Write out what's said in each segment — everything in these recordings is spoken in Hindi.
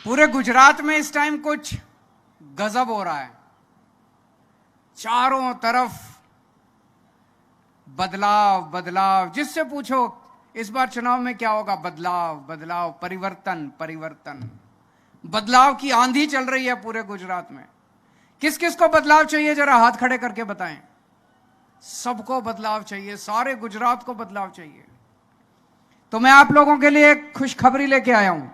पूरे गुजरात में इस टाइम कुछ गजब हो रहा है। चारों तरफ बदलाव बदलाव, जिससे पूछो इस बार चुनाव में क्या होगा, बदलाव बदलाव, परिवर्तन परिवर्तन। बदलाव की आंधी चल रही है पूरे गुजरात में। किस किस को बदलाव चाहिए, जरा हाथ खड़े करके बताएं। सबको बदलाव चाहिए, सारे गुजरात को बदलाव चाहिए। तो मैं आप लोगों के लिए एक खुशखबरी लेके आया हूं।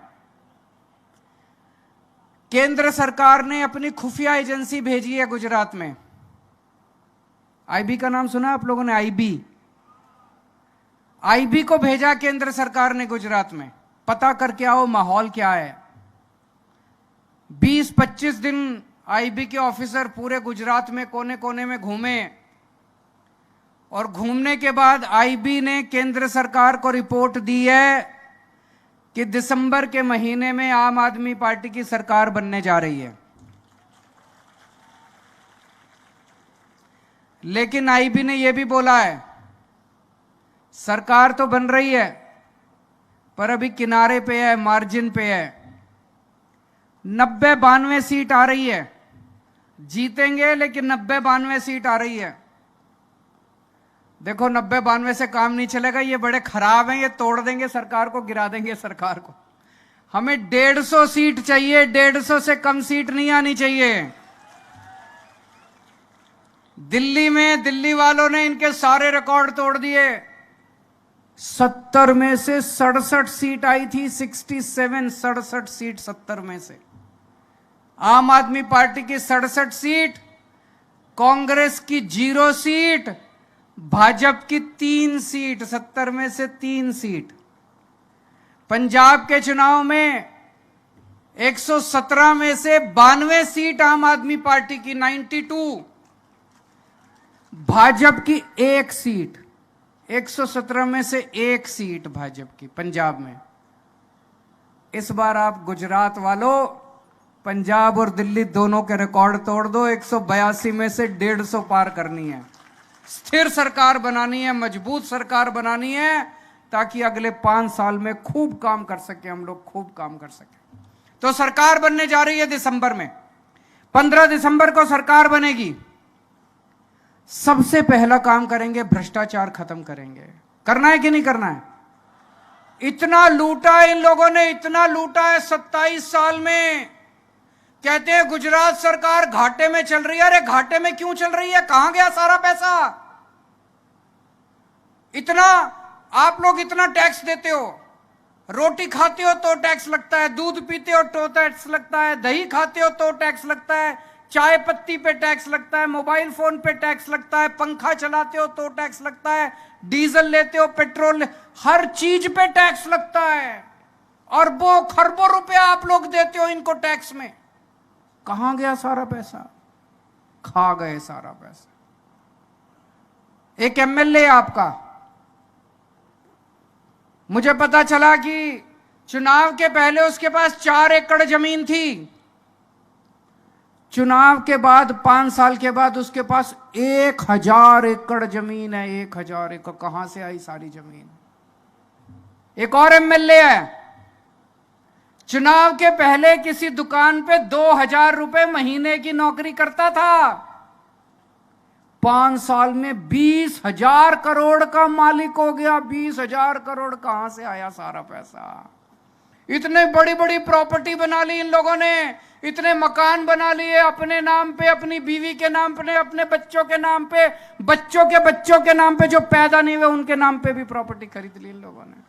केंद्र सरकार ने अपनी खुफिया एजेंसी भेजी है गुजरात में। आईबी का नाम सुना आप लोगों ने? आईबी को भेजा केंद्र सरकार ने गुजरात में। पता करके आओ माहौल क्या है। 20-25 दिन आईबी के ऑफिसर पूरे गुजरात में कोने कोने में घूमे और घूमने के बाद आईबी ने केंद्र सरकार को रिपोर्ट दी है कि दिसंबर के महीने में आम आदमी पार्टी की सरकार बनने जा रही है। लेकिन आईबी ने यह भी बोला है, सरकार तो बन रही है पर अभी किनारे पे है, मार्जिन पे है। 90-92 सीट आ रही है, जीतेंगे लेकिन 90-92 सीट आ रही है। देखो 90-92 से काम नहीं चलेगा, ये बड़े खराब हैं, ये तोड़ देंगे सरकार को, गिरा देंगे सरकार को। हमें 150 सीट चाहिए, 150 से कम सीट नहीं आनी चाहिए। दिल्ली में दिल्ली वालों ने इनके सारे रिकॉर्ड तोड़ दिए। 70 में से 67 सीट आई थी, 67 सीट 70 में से। आम आदमी पार्टी की 67 सीट, कांग्रेस की 0 सीट, भाजपा की 3 सीट, 70 में से 3 सीट। पंजाब के चुनाव में 117 में से 92 सीट आम आदमी पार्टी की, 92। भाजपा की 1 सीट, 117 में से 1 सीट भाजपा की पंजाब में। इस बार आप गुजरात वालों पंजाब और दिल्ली दोनों के रिकॉर्ड तोड़ दो। 182 में से 150 पार करनी है। स्थिर सरकार बनानी है, मजबूत सरकार बनानी है, ताकि अगले 5 साल में खूब काम कर सके हम लोग, खूब काम कर सके। तो सरकार बनने जा रही है दिसंबर में। 15 दिसंबर को सरकार बनेगी। सबसे पहला काम करेंगे, भ्रष्टाचार खत्म करेंगे। करना है कि नहीं करना है? इतना लूटा है इन लोगों ने, इतना लूटा है 27 साल में। कहते हैं गुजरात सरकार घाटे में चल रही है। अरे घाटे में क्यों चल रही है? कहां गया सारा पैसा? इतना आप लोग इतना टैक्स देते हो। रोटी खाते हो तो टैक्स लगता है, दूध पीते हो तो टैक्स लगता है, दही खाते हो तो टैक्स लगता है, चाय पत्ती पे टैक्स लगता है, मोबाइल फोन पे टैक्स लगता है, पंखा चलाते हो तो टैक्स लगता है, डीजल लेते हो, पेट्रोल, हर चीज पे टैक्स लगता है। अरबों खरबों रुपया आप लोग देते हो इनको टैक्स में। कहां गया सारा पैसा? खा गए सारा पैसा। एक एमएलए आपका, मुझे पता चला कि चुनाव के पहले उसके पास 4 एकड़ जमीन थी। चुनाव के बाद 5 साल के बाद उसके पास 1000 एकड़ जमीन है। 1000 एकड़ कहां से आई सारी जमीन? एक और एमएलए है, चुनाव के पहले किसी दुकान पे 2000 रुपए महीने की नौकरी करता था। 5 साल में 20,000 करोड़ का मालिक हो गया। 20,000 करोड़ कहां से आया सारा पैसा? इतने बड़ी बड़ी प्रॉपर्टी बना ली इन लोगों ने, इतने मकान बना लिए अपने नाम पे, अपनी बीवी के नाम पे, अपने बच्चों के नाम पे, बच्चों के नाम पे, जो पैदा नहीं हुए उनके नाम पे भी प्रॉपर्टी खरीद ली इन लोगों ने।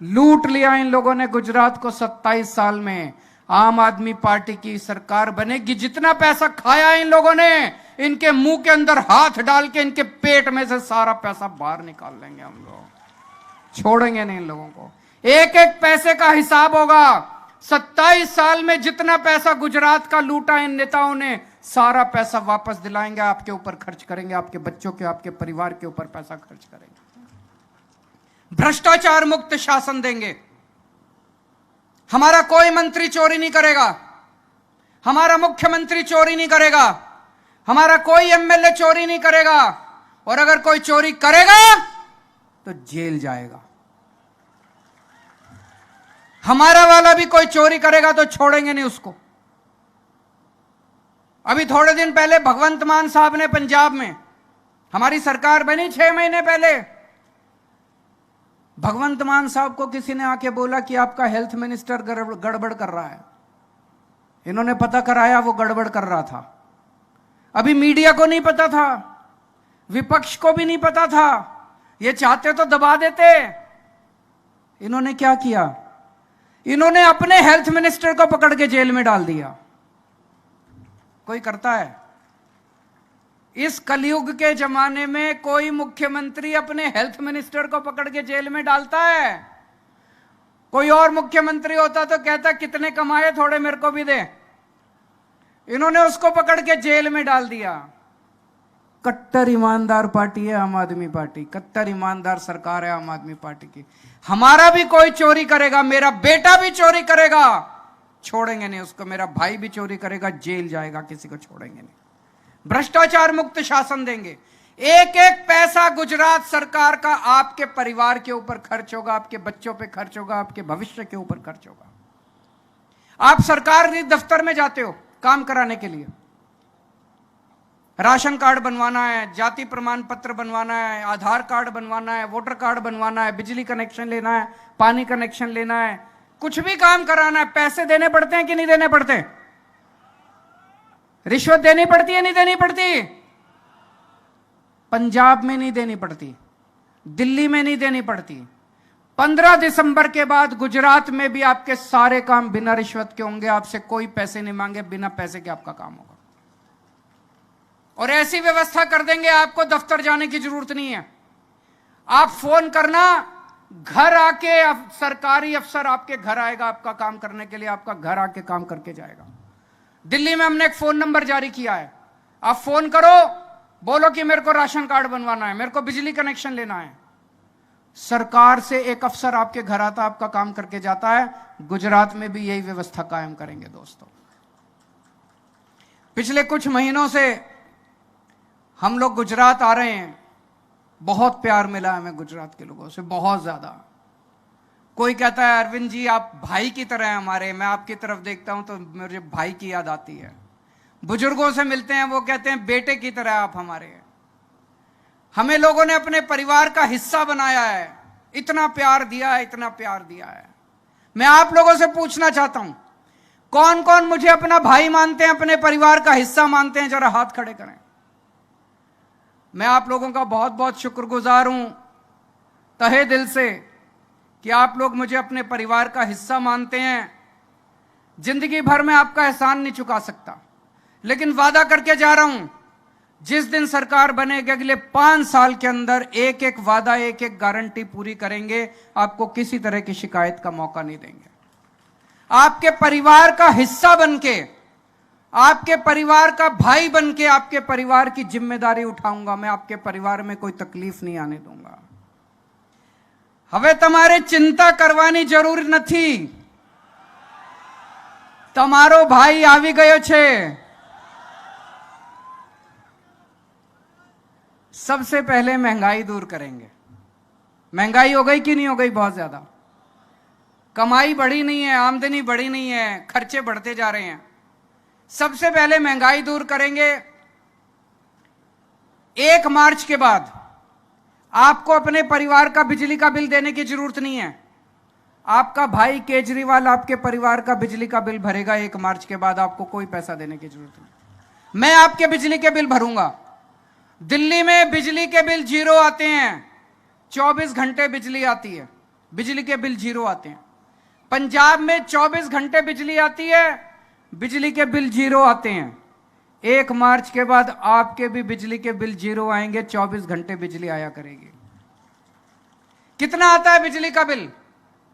लूट लिया इन लोगों ने गुजरात को 27 साल में। आम आदमी पार्टी की सरकार बनेगी। जितना पैसा खाया इन लोगों ने, इनके मुंह के अंदर हाथ डाल के इनके पेट में से सारा पैसा बाहर निकाल लेंगे हम लोग। छोड़ेंगे नहीं इन लोगों को। एक एक पैसे का हिसाब होगा। 27 साल में जितना पैसा गुजरात का लूटा इन नेताओं ने, सारा पैसा वापस दिलाएंगे, आपके ऊपर खर्च करेंगे, आपके बच्चों के, आपके परिवार के ऊपर पैसा खर्च करेंगे। भ्रष्टाचार मुक्त शासन देंगे। हमारा कोई मंत्री चोरी नहीं करेगा, हमारा मुख्यमंत्री चोरी नहीं करेगा, हमारा कोई एमएलए चोरी नहीं करेगा, और अगर कोई चोरी करेगा तो जेल जाएगा। हमारा वाला भी कोई चोरी करेगा तो छोड़ेंगे नहीं उसको। अभी थोड़े दिन पहले भगवंत मान साहब ने पंजाब में, हमारी सरकार बनी 6 महीने पहले, भगवंत मान साहब को किसी ने आके बोला कि आपका हेल्थ मिनिस्टर गड़बड़ कर रहा है। इन्होंने पता कराया, वो गड़बड़ कर रहा था। अभी मीडिया को नहीं पता था, विपक्ष को भी नहीं पता था, ये चाहते तो दबा देते। इन्होंने क्या किया? इन्होंने अपने हेल्थ मिनिस्टर को पकड़ के जेल में डाल दिया। कोई करता है? इस कलयुग के जमाने में कोई मुख्यमंत्री अपने हेल्थ मिनिस्टर को पकड़ के जेल में डालता है? कोई और मुख्यमंत्री होता तो कहता कितने कमाए, थोड़े मेरे को भी दे। इन्होंने उसको पकड़ के जेल में डाल दिया। कट्टर ईमानदार पार्टी है आम आदमी पार्टी, कट्टर ईमानदार सरकार है आम आदमी पार्टी की। हमारा भी कोई चोरी करेगा, मेरा बेटा भी चोरी करेगा, छोड़ेंगे नहीं उसको। मेरा भाई भी चोरी करेगा, जेल जाएगा, किसी को छोड़ेंगे नहीं। भ्रष्टाचार मुक्त शासन देंगे। एक एक पैसा गुजरात सरकार का आपके परिवार के ऊपर खर्च होगा, आपके बच्चों पे खर्च होगा, आपके भविष्य के ऊपर खर्च होगा। आप सरकारी दफ्तर में जाते हो काम कराने के लिए, राशन कार्ड बनवाना है, जाति प्रमाण पत्र बनवाना है, आधार कार्ड बनवाना है, वोटर कार्ड बनवाना है, बिजली कनेक्शन लेना है, पानी कनेक्शन लेना है, कुछ भी काम कराना है, पैसे देने पड़ते हैं कि नहीं देने पड़ते? रिश्वत देनी पड़ती है नहीं देनी पड़ती? पंजाब में नहीं देनी पड़ती, दिल्ली में नहीं देनी पड़ती। 15 दिसंबर के बाद गुजरात में भी आपके सारे काम बिना रिश्वत के होंगे। आपसे कोई पैसे नहीं मांगे, बिना पैसे के आपका काम होगा। और ऐसी व्यवस्था कर देंगे आपको दफ्तर जाने की जरूरत नहीं है। आप फोन करना, घर आके सरकारी अफसर आपके घर आएगा आपका काम करने के लिए, आपका घर आके काम करके जाएगा। दिल्ली में हमने एक फोन नंबर जारी किया है, आप फोन करो, बोलो कि मेरे को राशन कार्ड बनवाना है, मेरे को बिजली कनेक्शन लेना है, सरकार से एक अफसर आपके घर आता, आपका काम करके जाता है। गुजरात में भी यही व्यवस्था कायम करेंगे दोस्तों। पिछले कुछ महीनों से हम लोग गुजरात आ रहे हैं, बहुत प्यार मिला हमें गुजरात के लोगों से, बहुत ज्यादा। कोई कहता है अरविंद जी आप भाई की तरह हैं हमारे, मैं आपकी तरफ देखता हूं तो मुझे भाई की याद आती है। बुजुर्गों से मिलते हैं, वो कहते हैं बेटे की तरह आप हमारे हैं। हमें लोगों ने अपने परिवार का हिस्सा बनाया है, इतना प्यार दिया है, इतना प्यार दिया है। मैं आप लोगों से पूछना चाहता हूं, कौन कौन मुझे अपना भाई मानते हैं, अपने परिवार का हिस्सा मानते हैं? जरा हाथ खड़े करें। मैं आप लोगों का बहुत बहुत शुक्रगुजार हूं तहे दिल से कि आप लोग मुझे अपने परिवार का हिस्सा मानते हैं। जिंदगी भर में आपका एहसान नहीं चुका सकता, लेकिन वादा करके जा रहा हूं, जिस दिन सरकार बनेगी अगले 5 साल के अंदर एक एक वादा, एक एक गारंटी पूरी करेंगे। आपको किसी तरह की शिकायत का मौका नहीं देंगे। आपके परिवार का हिस्सा बनके, आपके परिवार का भाई बनके आपके परिवार की जिम्मेदारी उठाऊंगा। मैं आपके परिवार में कोई तकलीफ नहीं आने दूंगा। હવે તમારે चिंता કરવાની જરૂર નથી, તમારો ભાઈ આવી ગયો છે। सबसे पहले महंगाई दूर करेंगे। महंगाई हो गई कि नहीं हो गई? बहुत ज्यादा। कमाई बढ़ी नहीं है, आमदनी बढ़ी नहीं है, खर्चे बढ़ते जा रहे हैं। सबसे पहले महंगाई दूर करेंगे। 1 मार्च के बाद आपको अपने परिवार का बिजली का बिल देने की जरूरत नहीं है। आपका भाई केजरीवाल आपके परिवार का बिजली का बिल भरेगा। 1 मार्च के बाद आपको कोई पैसा देने की जरूरत नहीं। मैं आपके बिजली के बिल भरूंगा। दिल्ली में बिजली के बिल 0 आते हैं, 24 घंटे बिजली आती है, बिजली के बिल 0 आते हैं। पंजाब में 24 घंटे बिजली आती है, बिजली के बिल 0 आते हैं। 1 मार्च के बाद आपके भी बिजली के बिल 0 आएंगे, 24 घंटे बिजली आया करेगी। कितना आता है बिजली का बिल?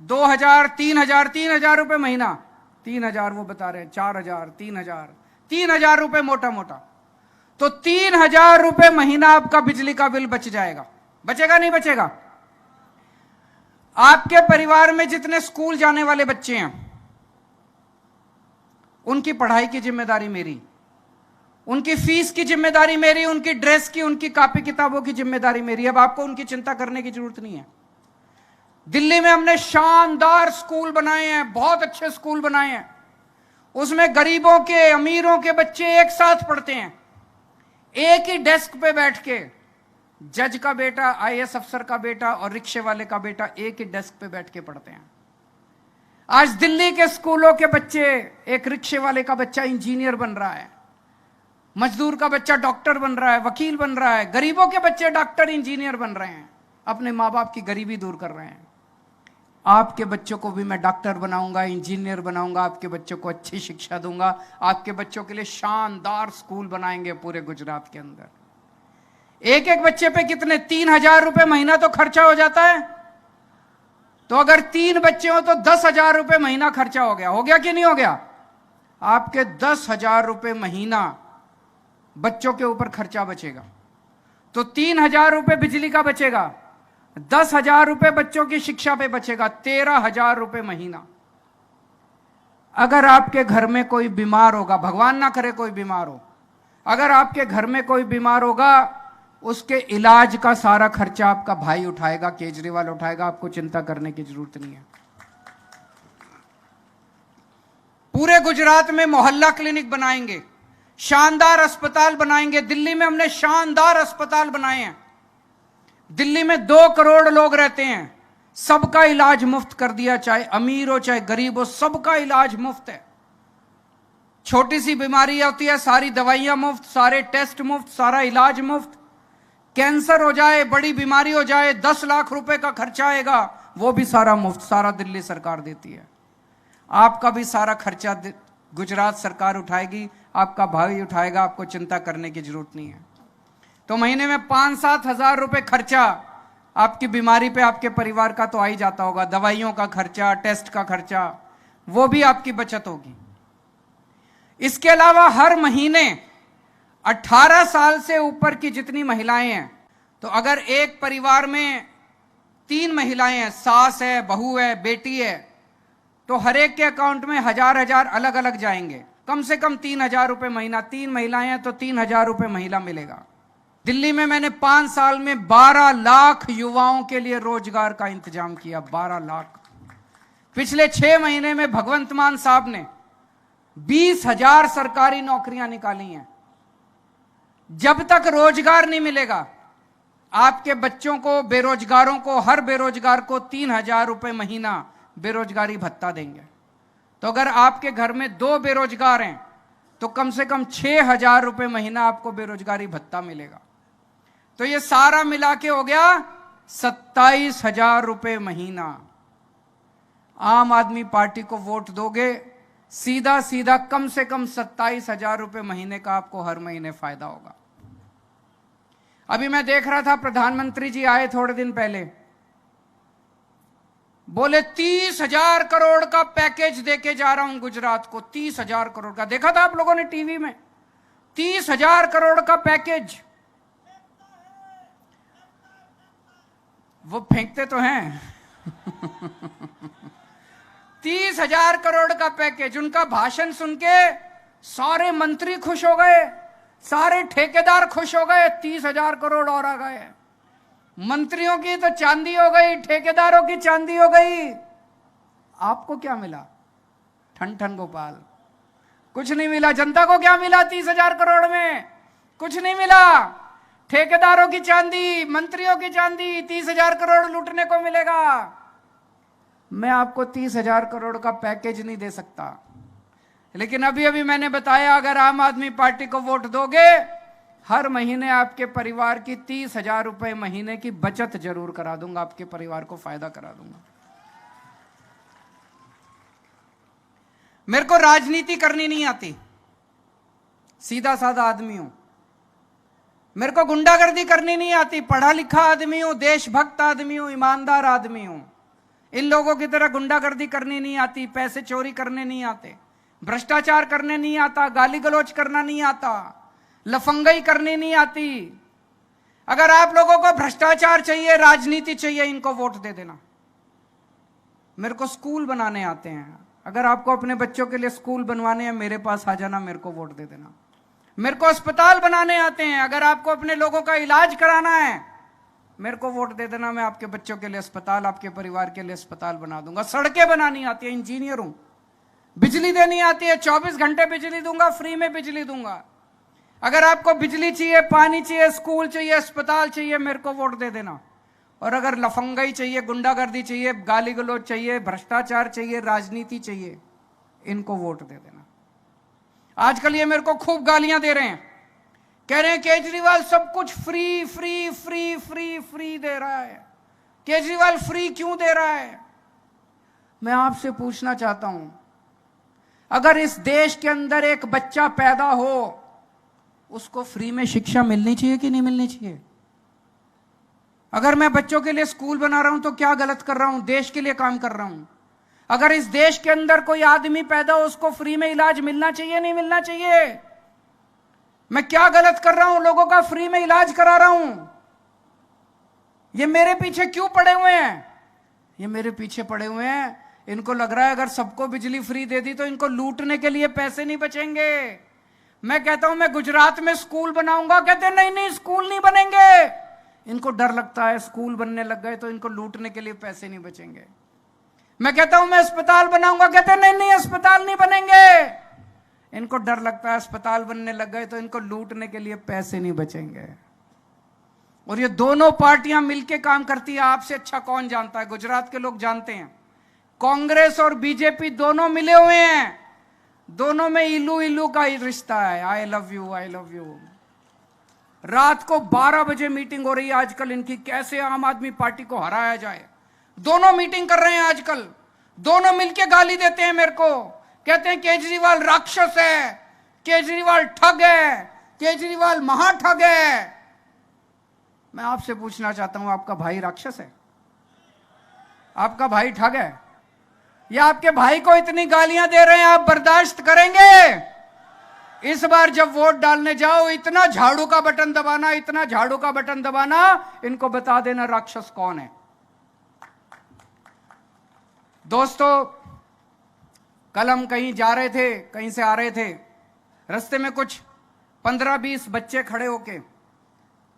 2000, 3000, 3000 रुपए महीना। 3000 वो बता रहे हैं, 4000, 3000 रुपए मोटा मोटा। तो 3000 रुपए महीना आपका बिजली का बिल बच जाएगा। बचेगा नहीं बचेगा? आपके परिवार में जितने स्कूल जाने वाले बच्चे हैं, उनकी पढ़ाई की जिम्मेदारी मेरी, उनकी फीस की जिम्मेदारी मेरी, उनकी ड्रेस की, उनकी कॉपी किताबों की जिम्मेदारी मेरी। अब आपको उनकी चिंता करने की जरूरत नहीं है। दिल्ली में हमने शानदार स्कूल बनाए हैं, बहुत अच्छे स्कूल बनाए हैं। उसमें गरीबों के, अमीरों के बच्चे एक साथ पढ़ते हैं, एक ही डेस्क पे बैठ के। जज का बेटा, आईएएस अफसर का बेटा और रिक्शे वाले का बेटा एक ही डेस्क पे बैठ के पढ़ते हैं। आज दिल्ली के स्कूलों के बच्चे, एक रिक्शे वाले का बच्चा इंजीनियर बन रहा है, मजदूर का बच्चा डॉक्टर बन रहा है, वकील बन रहा है, गरीबों के बच्चे डॉक्टर इंजीनियर बन रहे हैं, अपने माँ बाप की गरीबी दूर कर रहे हैं। आपके बच्चों को भी मैं डॉक्टर बनाऊंगा, इंजीनियर बनाऊंगा, आपके बच्चों को अच्छी शिक्षा दूंगा। आपके बच्चों के लिए शानदार स्कूल बनाएंगे पूरे गुजरात के अंदर। एक एक बच्चे पे कितने 3,000 रुपए महीना तो खर्चा हो जाता है। तो अगर 3 बच्चे हो तो 10,000 रुपए महीना खर्चा हो गया कि नहीं हो गया? आपके 10,000 रुपए महीना बच्चों के ऊपर खर्चा बचेगा। तो 3,000 रुपए बिजली का बचेगा, 10,000 रुपए बच्चों की शिक्षा पे बचेगा, 13,000 रुपए महीना। अगर आपके घर में कोई बीमार होगा, भगवान ना करे कोई बीमार हो, अगर आपके घर में कोई बीमार होगा, उसके इलाज का सारा खर्चा आपका भाई उठाएगा, केजरीवाल उठाएगा, आपको चिंता करने की जरूरत नहीं है। पूरे गुजरात में मोहल्ला क्लिनिक बनाएंगे, शानदार अस्पताल बनाएंगे। दिल्ली में हमने शानदार अस्पताल बनाए हैं। दिल्ली में 2 करोड़ लोग रहते हैं, सबका इलाज मुफ्त कर दिया, चाहे अमीर हो चाहे गरीब हो, सबका इलाज मुफ्त है। छोटी सी बीमारी होती है, सारी दवाइयां मुफ्त, सारे टेस्ट मुफ्त, सारा इलाज मुफ्त। कैंसर हो जाए, बड़ी बीमारी हो जाए, 10 लाख रुपए का खर्चा आएगा, वो भी सारा मुफ्त, सारा दिल्ली सरकार देती है। आपका भी सारा खर्चा गुजरात सरकार उठाएगी, आपका भाई उठाएगा, आपको चिंता करने की जरूरत नहीं है। तो महीने में 5-7 हजार रुपए खर्चा आपकी बीमारी पे आपके परिवार का तो आ ही जाता होगा। दवाइयों का खर्चा, टेस्ट का खर्चा, वो भी आपकी बचत होगी। इसके अलावा हर महीने 18 साल से ऊपर की जितनी महिलाएं हैं, तो अगर एक परिवार में 3 महिलाएं हैं, सास है, बहू है, बेटी है, तो हर एक के अकाउंट में 1,000 अलग अलग जाएंगे। कम से कम 3,000 रुपए महीना। 3 महिलाएं हैं तो 3,000 रुपए महीना मिलेगा। दिल्ली में मैंने 5 साल में 12 लाख युवाओं के लिए रोजगार का इंतजाम किया। 12 लाख। पिछले 6 महीने में भगवंत मान साहब ने 20,000 सरकारी नौकरियां निकाली हैं। जब तक रोजगार नहीं मिलेगा, आपके बच्चों को, बेरोजगारों को, हर बेरोजगार को 3,000 रुपए महीना बेरोजगारी भत्ता देंगे। तो अगर आपके घर में 2 बेरोजगार हैं तो कम से कम 6,000 रुपए महीना आपको बेरोजगारी भत्ता मिलेगा। तो ये सारा मिला के हो गया 27,000 रुपए महीना। आम आदमी पार्टी को वोट दोगे, सीधा सीधा कम से कम 27,000 रुपए महीने का आपको हर महीने फायदा होगा। अभी मैं देख रहा था, प्रधानमंत्री जी आए थोड़े दिन पहले, बोले 30,000 करोड़ का पैकेज देके जा रहा हूं गुजरात को। 30,000 करोड़ का, देखा था आप लोगों ने टीवी में? 30,000 करोड़ का पैकेज। वो फेंकते तो हैं 30,000 करोड़ का पैकेज। उनका भाषण सुन के सारे मंत्री खुश हो गए, सारे ठेकेदार खुश हो गए। 30,000 करोड़ और आ गए। मंत्रियों की तो चांदी हो गई, ठेकेदारों की चांदी हो गई। आपको क्या मिला? ठन ठन गोपाल। कुछ नहीं मिला। जनता को क्या मिला 30,000 करोड़ में? कुछ नहीं मिला। ठेकेदारों की चांदी, मंत्रियों की चांदी, 30,000 करोड़ लूटने को मिलेगा। मैं आपको 30,000 करोड़ का पैकेज नहीं दे सकता, लेकिन अभी अभी मैंने बताया, अगर आम आदमी पार्टी को वोट दोगे, हर महीने आपके परिवार की 30,000 रुपए महीने की बचत जरूर करा दूंगा, आपके परिवार को फायदा करा दूंगा। मेरे को राजनीति करनी नहीं आती, सीधा साधा आदमी हूं। मेरे को गुंडागर्दी करनी नहीं आती, पढ़ा लिखा आदमी हूं, देशभक्त आदमी हूं, ईमानदार आदमी हूं। इन लोगों की तरह गुंडागर्दी करनी नहीं आती, पैसे चोरी करने नहीं आते, भ्रष्टाचार करने नहीं आता, गाली गलौज करना नहीं आता, लफंगई करनी नहीं आती। अगर आप लोगों को भ्रष्टाचार चाहिए, राजनीति चाहिए, इनको वोट दे देना। मेरे को स्कूल बनाने आते हैं, अगर आपको अपने बच्चों के लिए स्कूल बनवाने हैं, मेरे पास आ जाना, मेरे को वोट दे देना। मेरे को अस्पताल बनाने आते हैं, अगर आपको अपने लोगों का इलाज कराना है, मेरे को वोट दे देना, मैं आपके बच्चों के लिए अस्पताल, आपके परिवार के लिए अस्पताल बना दूंगा। सड़कें बनानी आती है, इंजीनियर हूं। बिजली देनी आती है, 24 घंटे बिजली दूंगा, फ्री में बिजली दूंगा। अगर आपको बिजली चाहिए, पानी चाहिए, स्कूल चाहिए, अस्पताल चाहिए, मेरे को वोट दे देना। और अगर लफंगाई चाहिए, गुंडागर्दी चाहिए, गाली गलौज चाहिए, भ्रष्टाचार चाहिए, राजनीति चाहिए, इनको वोट दे देना। आजकल ये मेरे को खूब गालियां दे रहे हैं, कह रहे हैं केजरीवाल सब कुछ free free free free free दे रहा है। केजरीवाल फ्री क्यों दे रहा है? मैं आपसे पूछना चाहता हूं, अगर इस देश के अंदर एक बच्चा पैदा हो, उसको फ्री में शिक्षा मिलनी चाहिए कि नहीं मिलनी चाहिए? अगर मैं बच्चों के लिए स्कूल बना रहा हूं तो क्या गलत कर रहा हूं? देश के लिए काम कर रहा हूं। अगर इस देश के अंदर कोई आदमी पैदा हो, उसको फ्री में इलाज मिलना चाहिए नहीं मिलना चाहिए? मैं क्या गलत कर रहा हूं? लोगों का फ्री में इलाज करा रहा हूं। ये मेरे पीछे क्यों पड़े हुए हैं? ये मेरे पीछे पड़े हुए हैं, इनको लग रहा है अगर सबको बिजली फ्री दे दी तो इनको लूटने के लिए पैसे नहीं बचेंगे। मैं कहता हूं मैं गुजरात में स्कूल बनाऊंगा, कहते हैं नहीं नहीं स्कूल नहीं बनेंगे। इनको डर लगता है स्कूल बनने लग गए तो इनको लूटने के लिए पैसे नहीं बचेंगे। मैं कहता हूं मैं अस्पताल बनाऊंगा, कहते हैं नहीं नहीं अस्पताल नहीं बनेंगे। इनको डर लगता है अस्पताल बनने लग गए तो इनको लूटने के लिए पैसे नहीं बचेंगे। और ये दोनों पार्टियां मिलकर काम करती है, आपसे अच्छा कौन जानता है? गुजरात के लोग जानते हैं। कांग्रेस और बीजेपी दोनों मिले हुए हैं, दोनों में इल्लू इल्लू का ही रिश्ता है। I love you, I love you. रात को 12 बजे मीटिंग हो रही है आजकल इनकी, कैसे आम आदमी पार्टी को हराया जाए। दोनों मीटिंग कर रहे हैं आजकल, दोनों मिलके गाली देते हैं मेरे को, कहते हैं केजरीवाल राक्षस है, केजरीवाल ठग है, केजरीवाल महाठग है। मैं आपसे पूछना चाहता हूं, आपका भाई राक्षस है? आपका भाई ठग है? या आपके भाई को इतनी गालियां दे रहे हैं, आप बर्दाश्त करेंगे? इस बार जब वोट डालने जाओ, इतना झाड़ू का बटन दबाना, इतना झाड़ू का बटन दबाना, इनको बता देना राक्षस कौन है। दोस्तों, कल हम कहीं जा रहे थे, कहीं से आ रहे थे, रास्ते में कुछ 15-20 बच्चे खड़े होके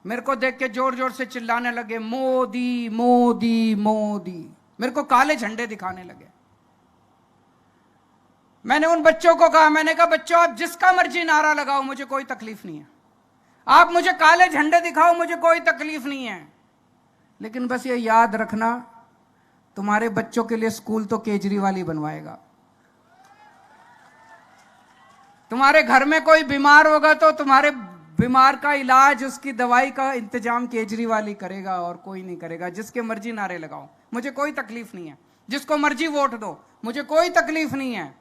मेरे को देख के जोर जोर से चिल्लाने लगे, मोदी मोदी मोदी। मेरे को काले झंडे दिखाने लगे। मैंने उन बच्चों को कहा, मैंने कहा बच्चों आप जिसका मर्जी नारा लगाओ, मुझे कोई तकलीफ नहीं है। आप मुझे काले झंडे दिखाओ, मुझे कोई तकलीफ नहीं है। लेकिन बस ये याद रखना, तुम्हारे बच्चों के लिए स्कूल तो केजरीवाल ही बनवाएगा। तुम्हारे घर में कोई बीमार होगा तो तुम्हारे बीमार का इलाज, उसकी दवाई का इंतजाम केजरीवाल ही करेगा और कोई नहीं करेगा। जिसके मर्जी नारे लगाओ, मुझे कोई तकलीफ नहीं है। जिसको मर्जी वोट दो, मुझे कोई तकलीफ नहीं है।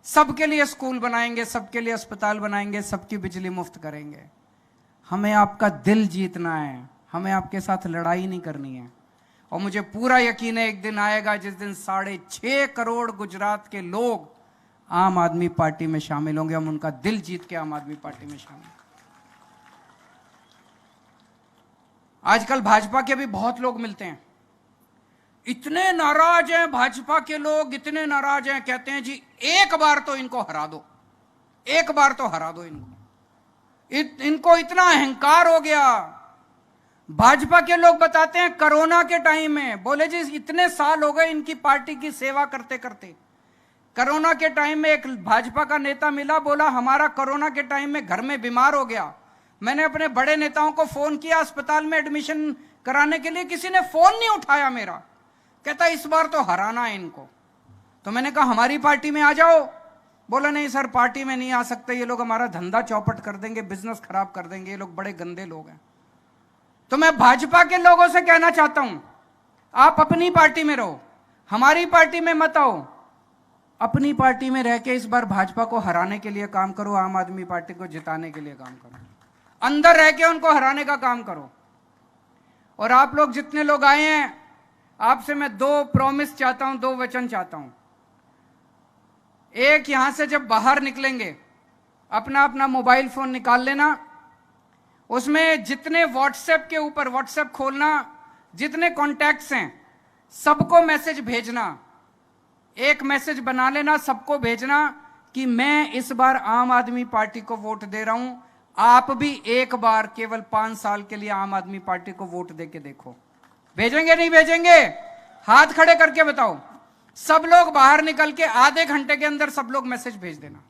सबके लिए स्कूल बनाएंगे, सबके लिए अस्पताल बनाएंगे, सबकी बिजली मुफ्त करेंगे। हमें आपका दिल जीतना है, हमें आपके साथ लड़ाई नहीं करनी है। और मुझे पूरा यकीन है एक दिन आएगा जिस दिन 6.5 करोड़ गुजरात के लोग आम आदमी पार्टी में शामिल होंगे। हम उनका दिल जीत के आम आदमी पार्टी में शामिल। आजकल भाजपा के भी बहुत लोग मिलते हैं, इतने नाराज हैं भाजपा के लोग, इतने नाराज हैं, कहते हैं जी एक बार तो इनको हरा दो, एक बार तो हरा दो इनको। इनको इतना अहंकार हो गया। भाजपा के लोग बताते हैं कोरोना के टाइम में, बोले जी इतने साल हो गए इनकी पार्टी की सेवा करते करते। कोरोना के टाइम में एक भाजपा का नेता मिला, बोला हमारा कोरोना के टाइम में घर में बीमार हो गया, मैंने अपने बड़े नेताओं को फोन किया अस्पताल में एडमिशन कराने के लिए, किसी ने फोन नहीं उठाया मेरा। कहता इस बार तो हराना है इनको। तो मैंने कहा हमारी पार्टी में आ जाओ। बोला नहीं सर पार्टी में नहीं आ सकते, ये लोग हमारा धंधा चौपट कर देंगे, बिजनेस खराब कर देंगे, ये लोग बड़े गंदे लोग हैं। तो मैं भाजपा के लोगों से कहना चाहता हूं, आप अपनी पार्टी में रहो, हमारी पार्टी में मत आओ। अपनी पार्टी में रह के इस बार भाजपा को हराने के लिए काम करो, आम आदमी पार्टी को जिताने के लिए काम करो, अंदर रह के उनको हराने का काम करो। और आप लोग जितने लोग आए हैं, आपसे मैं 2 प्रॉमिस चाहता हूं, 2 वचन चाहता हूं। एक, यहां से जब बाहर निकलेंगे अपना अपना मोबाइल फोन निकाल लेना, उसमें जितने व्हाट्सएप के ऊपर, व्हाट्सएप खोलना, जितने कॉन्टैक्ट्स हैं सबको मैसेज भेजना। एक मैसेज बना लेना, सबको भेजना कि मैं इस बार आम आदमी पार्टी को वोट दे रहा हूं, आप भी एक बार केवल 5 साल के लिए आम आदमी पार्टी को वोट देके देखो। भेजेंगे नहीं भेजेंगे? हाथ खड़े करके बताओ। सब लोग बाहर निकल के आधे घंटे के अंदर सब लोग मैसेज भेज देना।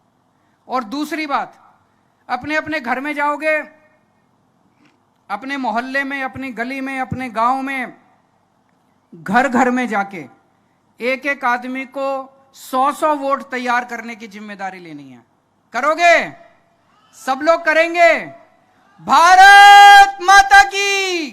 और दूसरी बात, अपने अपने घर में जाओगे, अपने मोहल्ले में, अपनी गली में, अपने गांव में, घर घर में जाके एक एक आदमी को 100-100 वोट तैयार करने की जिम्मेदारी लेनी है। करोगे? सब लोग करेंगे? भारत माता की